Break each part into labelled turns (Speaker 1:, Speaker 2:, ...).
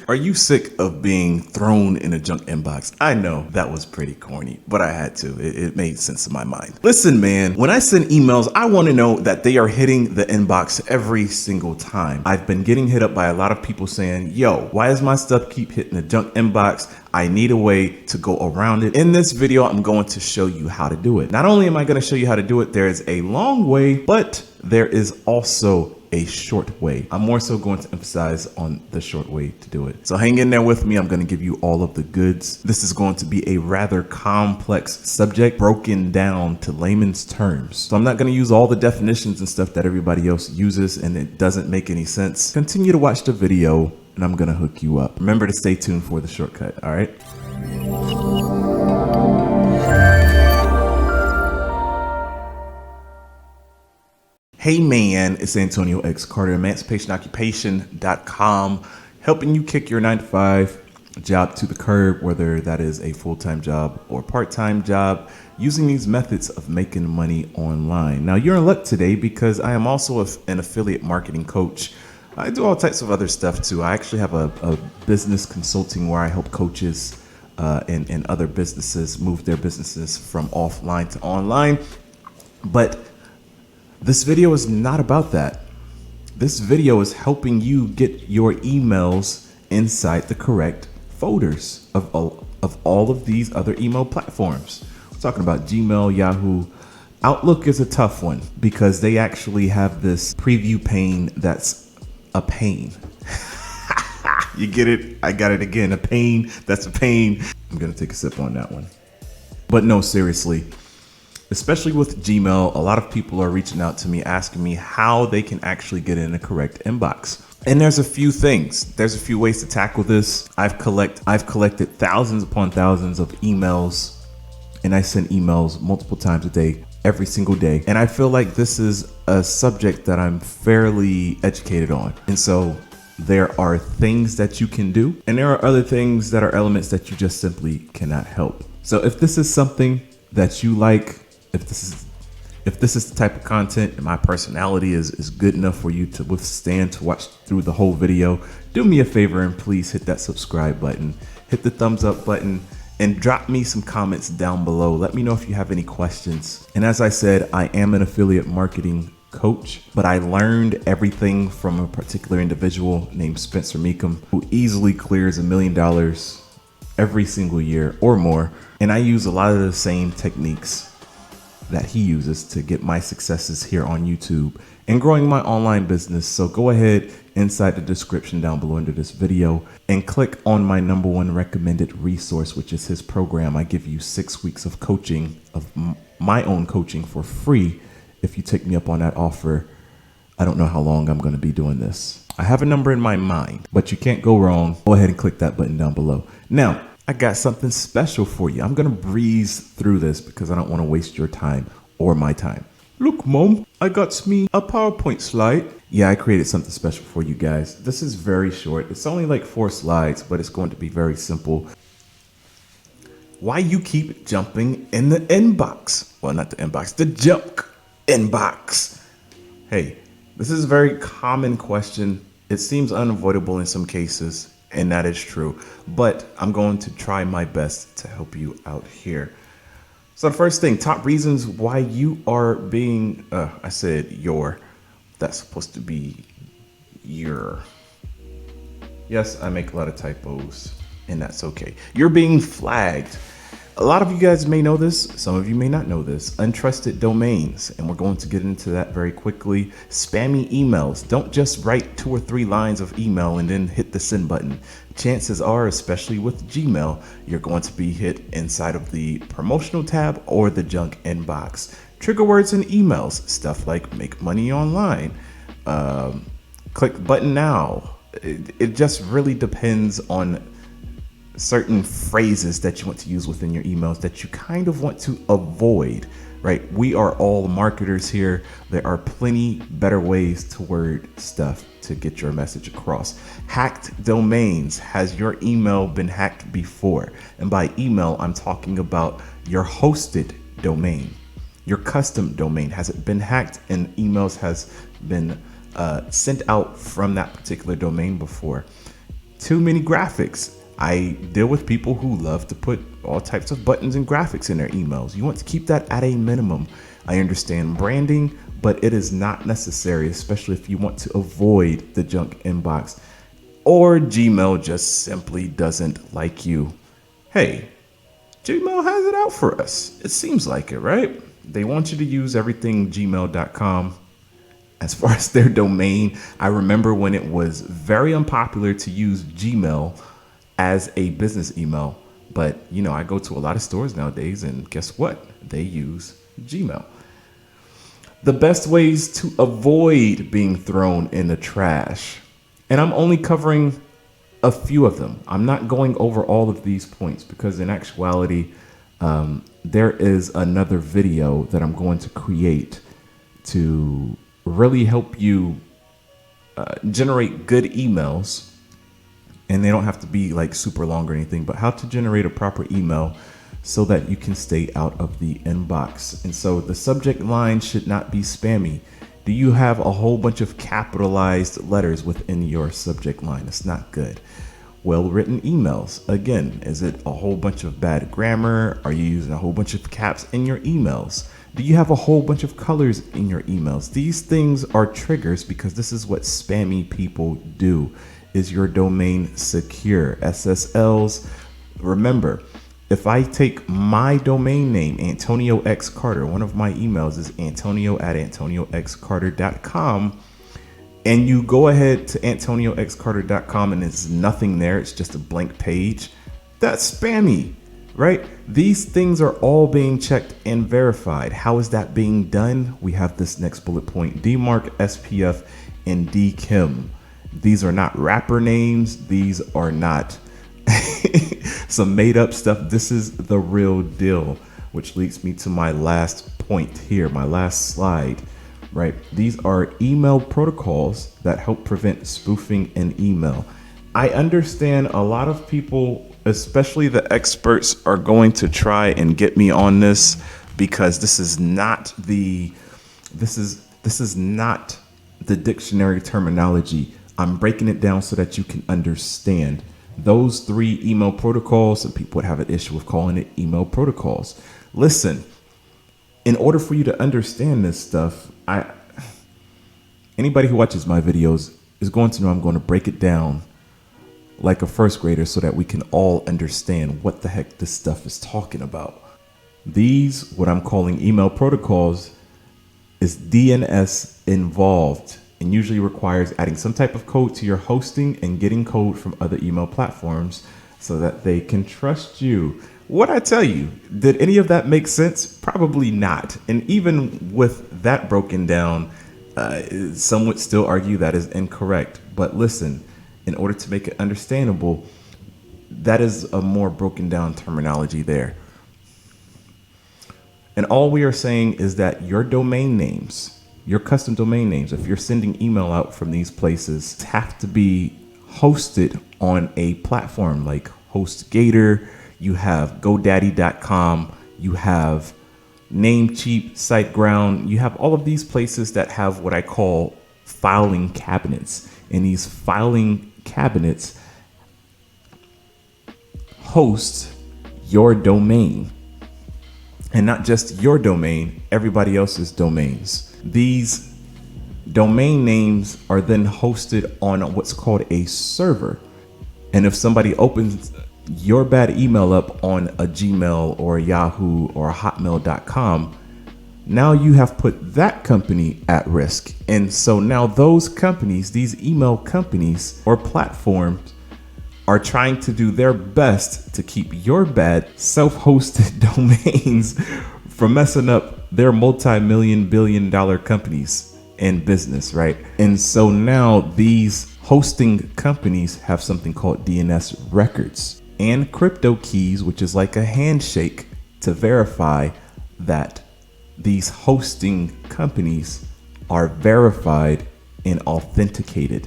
Speaker 1: Are you sick of being thrown in a junk inbox? I know that was pretty corny, but I had to. It made sense in my mind. Listen, man, when I send emails, I want to know that they are hitting the inbox every single time. I've been getting hit up by a lot of people saying, yo, why does my stuff keep hitting the junk inbox? I need a way to go around it. In this video, I'm going to show you how to do it. Not only am I going to show you how to do it, there is a long way, but there is also a short way. I'm more so going to emphasize on the short way to do it. So hang in there with me. I'm going to give you all of the goods. This is going to be a rather complex subject broken down to layman's terms. So I'm not going to use all the definitions and stuff that everybody else uses and it doesn't make any sense. Continue to watch the video and I'm going to hook you up. Remember to stay tuned for the shortcut. All right. Hey man, it's Antonio X Carter, emancipationoccupation.com, helping you kick your 9-to-5 job to the curb, whether that is a full-time job or part-time job, using these methods of making money online. Now you're in luck today because I am also an affiliate marketing coach. I do all types of other stuff too. I actually have a business consulting where I help coaches and other businesses move their businesses from offline to online. But this video is not about that. This video is helping you get your emails inside the correct folders of all of these other email platforms. We're talking about Gmail, Yahoo. Outlook is a tough one because they actually have this preview pane that's a pain. You get it? I got it again. A pain. That's a pain. I'm going to take a sip on that one. But no, seriously. Especially with Gmail, a lot of people are reaching out to me asking me how they can actually get in the correct inbox. And there's a few things. There's a few ways to tackle this. I've collected thousands upon thousands of emails, and I send emails multiple times a day, every single day. And I feel like this is a subject that I'm fairly educated on. And so there are things that you can do, and there are other things that are elements that you just simply cannot help. So if this is something that you like, if this is the type of content and my personality is good enough for you to withstand to watch through the whole video, do me a favor and please hit that subscribe button, hit the thumbs up button, and drop me some comments down below. Let me know if you have any questions. And as I said, I am an affiliate marketing coach, but I learned everything from a particular individual named Spencer Meekum, who easily clears $1 million every single year or more. And I use a lot of the same techniques that he uses to get my successes here on YouTube and growing my online business. So go ahead inside the description down below under this video and click on my #1 recommended resource, which is his program. I give you 6 weeks of coaching, of my own coaching for free. If you take me up on that offer, I don't know how long I'm going to be doing this. I have a number in my mind, but you can't go wrong. Go ahead and click that button down below. Now, I got something special for you. I'm going to breeze through this because I don't want to waste your time or my time. Look, Mom, I got me a PowerPoint slide. Yeah, I created something special for you guys. This is very short. It's only like 4 slides, but it's going to be very simple. Why you keep jumping in the inbox? Well, not the inbox, the junk inbox. Hey, this is a very common question. It seems unavoidable in some cases. And that is true, but I'm going to try my best to help you out here. So the first thing, top reasons why you are being, I said your, that's supposed to be your. Yes, I make a lot of typos and that's okay. You're being flagged. A lot of you guys may know this. Some of you may not know this. Untrusted domains. And we're going to get into that very quickly. Spammy emails. Don't just write 2 or 3 lines of email and then hit the send button. Chances are, especially with Gmail, you're going to be hit inside of the promotional tab or the junk inbox. Trigger words in emails. Stuff like make money online. Click button now. It just really depends on certain phrases that you want to use within your emails that you kind of want to avoid, right? We are all marketers here. There are plenty better ways to word stuff to get your message across. Hacked domains. Has your email been hacked before? And by email, I'm talking about your hosted domain, your custom domain. Has it been hacked and emails has been sent out from that particular domain before. Too many graphics. I deal with people who love to put all types of buttons and graphics in their emails. You want to keep that at a minimum. I understand branding, but it is not necessary, especially if you want to avoid the junk inbox or Gmail just simply doesn't like you. Hey, Gmail has it out for us. It seems like it, right? They want you to use everything gmail.com. As far as their domain, I remember when it was very unpopular to use Gmail as a business email. But, I go to a lot of stores nowadays, and guess what? They use Gmail. The best ways to avoid being thrown in the trash. And I'm only covering a few of them. I'm not going over all of these points because in actuality, there is another video that I'm going to create to really help you generate good emails. And they don't have to be like super long or anything, but how to generate a proper email so that you can stay out of the inbox. And so the subject line should not be spammy. Do you have a whole bunch of capitalized letters within your subject line? It's not good. Well-written emails. Again, is it a whole bunch of bad grammar? Are you using a whole bunch of caps in your emails? Do you have a whole bunch of colors in your emails? These things are triggers because this is what spammy people do. Is your domain secure? SSLs. Remember, if I take my domain name, Antonio X Carter, one of my emails is antonio@antonioxcarter.com, and you go ahead to antonioxcarter.com and there's nothing there, it's just a blank page, that's spammy, right? These things are all being checked and verified. How is that being done? We have this next bullet point: DMARC, SPF, and DKIM. These are not rapper names. These are not some made up stuff. This is the real deal, which leads me to my last point here, my last slide, right? These are email protocols that help prevent spoofing in email. I understand a lot of people, especially the experts, are going to try and get me on this because this is not the dictionary terminology. I'm breaking it down so that you can understand. Those 3 email protocols, some people would have an issue with calling it email protocols. Listen, in order for you to understand this stuff, anybody who watches my videos is going to know I'm going to break it down like a first grader so that we can all understand what the heck this stuff is talking about. These, what I'm calling email protocols, is DNS involved and usually requires adding some type of code to your hosting and getting code from other email platforms so that they can trust you. What I tell you, did any of that make sense? Probably not. And even with that broken down, some would still argue that is incorrect. But listen, in order to make it understandable, that is a more broken down terminology there. And all we are saying is that your domain names, your custom domain names, if you're sending email out from these places, have to be hosted on a platform like HostGator. You have GoDaddy.com. You have Namecheap, SiteGround. You have all of these places that have what I call filing cabinets. And these filing cabinets host your domain. And not just your domain, everybody else's domains. These domain names are then hosted on what's called a server. And if somebody opens your bad email up on a Gmail or a Yahoo or a Hotmail.com, now you have put that company at risk. And so now those companies, these email companies or platforms, are trying to do their best to keep your bad self-hosted domains from messing up their multi-million, billion-dollar companies in business, right? And so now these hosting companies have something called DNS records and crypto keys, which is like a handshake to verify that these hosting companies are verified and authenticated.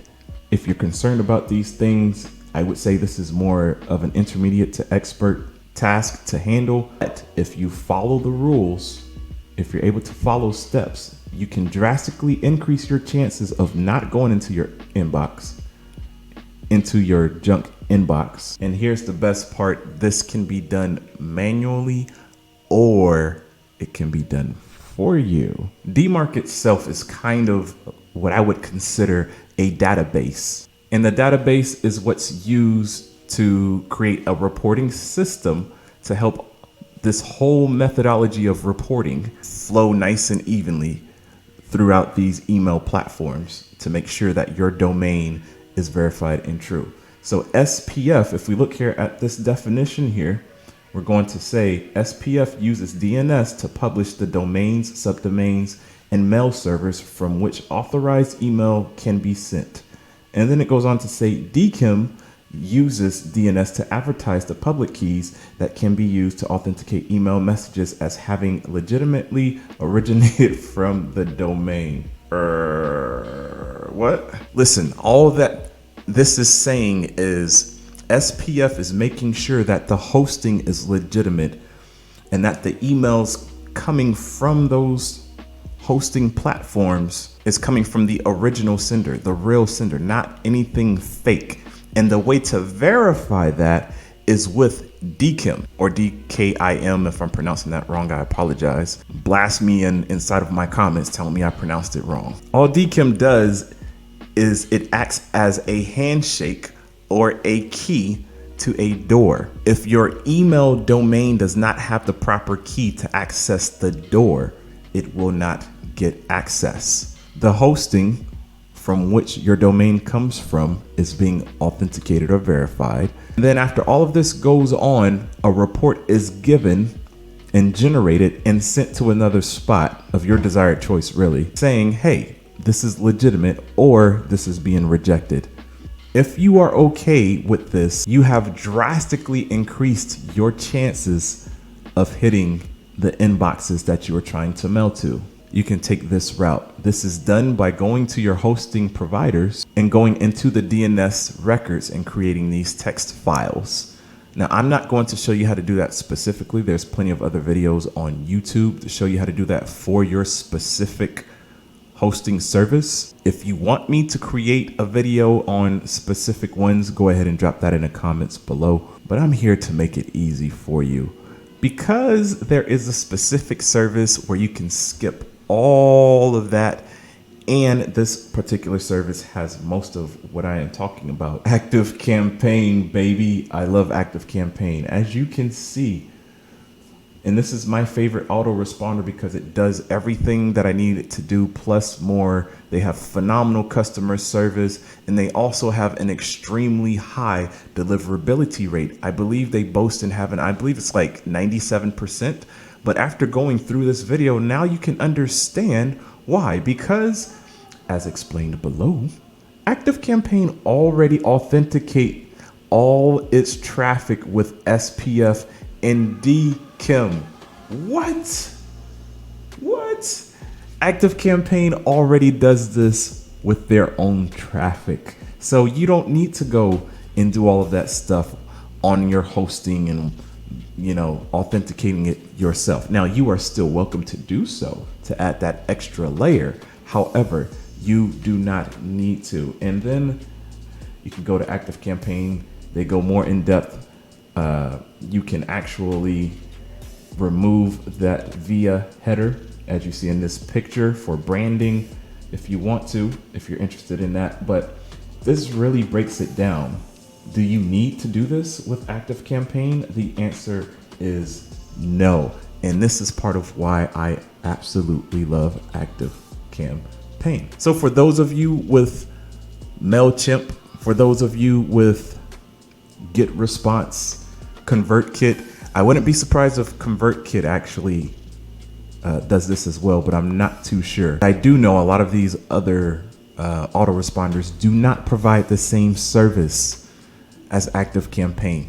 Speaker 1: If you're concerned about these things, I would say this is more of an intermediate to expert task to handle. But if you follow the rules if you're able to follow steps, you can drastically increase your chances of not going into your inbox, into your junk inbox. And here's the best part. This can be done manually or it can be done for you. DMark itself is kind of what I would consider a database. And the database is what's used to create a reporting system to help this whole methodology of reporting flow nice and evenly throughout these email platforms to make sure that your domain is verified and true. So SPF, if we look here at this definition here, we're going to say SPF uses DNS to publish the domains, subdomains, and mail servers from which authorized email can be sent. And then it goes on to say DKIM uses DNS to advertise the public keys that can be used to authenticate email messages as having legitimately originated from the domain. What? Listen, all that this is saying is SPF is making sure that the hosting is legitimate and that the emails coming from those hosting platforms is coming from the original sender, the real sender, not anything fake. And the way to verify that is with DKIM or DKIM. If I'm pronouncing that wrong, I apologize. Blast me inside of my comments telling me I pronounced it wrong. All DKIM does is it acts as a handshake or a key to a door. If your email domain does not have the proper key to access the door, it will not get access. The hosting from which your domain comes from is being authenticated or verified. And then after all of this goes on, a report is given and generated and sent to another spot of your desired choice, really, saying, hey, this is legitimate or this is being rejected. If you are okay with this, you have drastically increased your chances of hitting the inboxes that you are trying to mail to. You can take this route. This is done by going to your hosting providers and going into the DNS records and creating these text files. Now, I'm not going to show you how to do that specifically. There's plenty of other videos on YouTube to show you how to do that for your specific hosting service. If you want me to create a video on specific ones, go ahead and drop that in the comments below. But I'm here to make it easy for you because there is a specific service where you can skip all of that. And this particular service has most of what I am talking about. ActiveCampaign, baby. I love ActiveCampaign. As you can see, and this is my favorite autoresponder because it does everything that I need it to do plus more. They have phenomenal customer service and they also have an extremely high deliverability rate. I believe they boast and have I believe it's like 97%. But after going through this video, now you can understand why. Because as explained below, ActiveCampaign already authenticate all its traffic with SPF and DKIM. What? ActiveCampaign already does this with their own traffic. So you don't need to go and do all of that stuff on your hosting and, you know, authenticating it yourself. Now, you are still welcome to do so to add that extra layer. However, you do not need to. And then you can go to ActiveCampaign. They go more in depth. You can actually remove that via header, as you see in this picture, for branding if you want to, if you're interested in that. But this really breaks it down. Do you need to do this with ActiveCampaign? The answer is no. And this is part of why I absolutely love ActiveCampaign. So for those of you with MailChimp, for those of you with GetResponse, ConvertKit, I wouldn't be surprised if ConvertKit actually does this as well, but I'm not too sure. I do know a lot of these other autoresponders do not provide the same service as ActiveCampaign.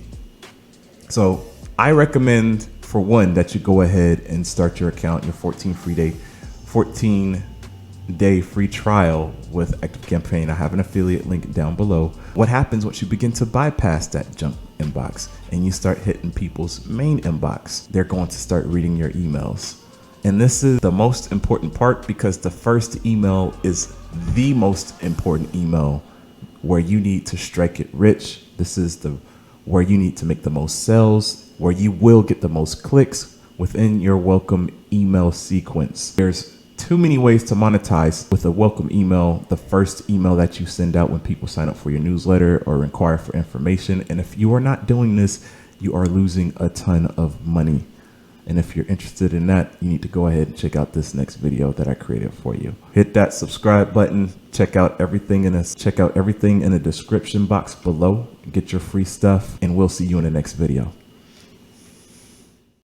Speaker 1: So I recommend, for one, that you go ahead and start your account, your 14-day free trial with ActiveCampaign. I have an affiliate link down below. What happens once you begin to bypass that junk inbox and you start hitting people's main inbox? They're going to start reading your emails. And this is the most important part because the first email is the most important email where you need to strike it rich. This is where you need to make the most sales, where you will get the most clicks within your welcome email sequence. There's too many ways to monetize with a welcome email, the first email that you send out when people sign up for your newsletter or inquire for information. And if you are not doing this, you are losing a ton of money. And if you're interested in that, you need to go ahead and check out this next video that I created for you. Hit that subscribe button, check out everything in the description box below, get your free stuff, and we'll see you in the next video.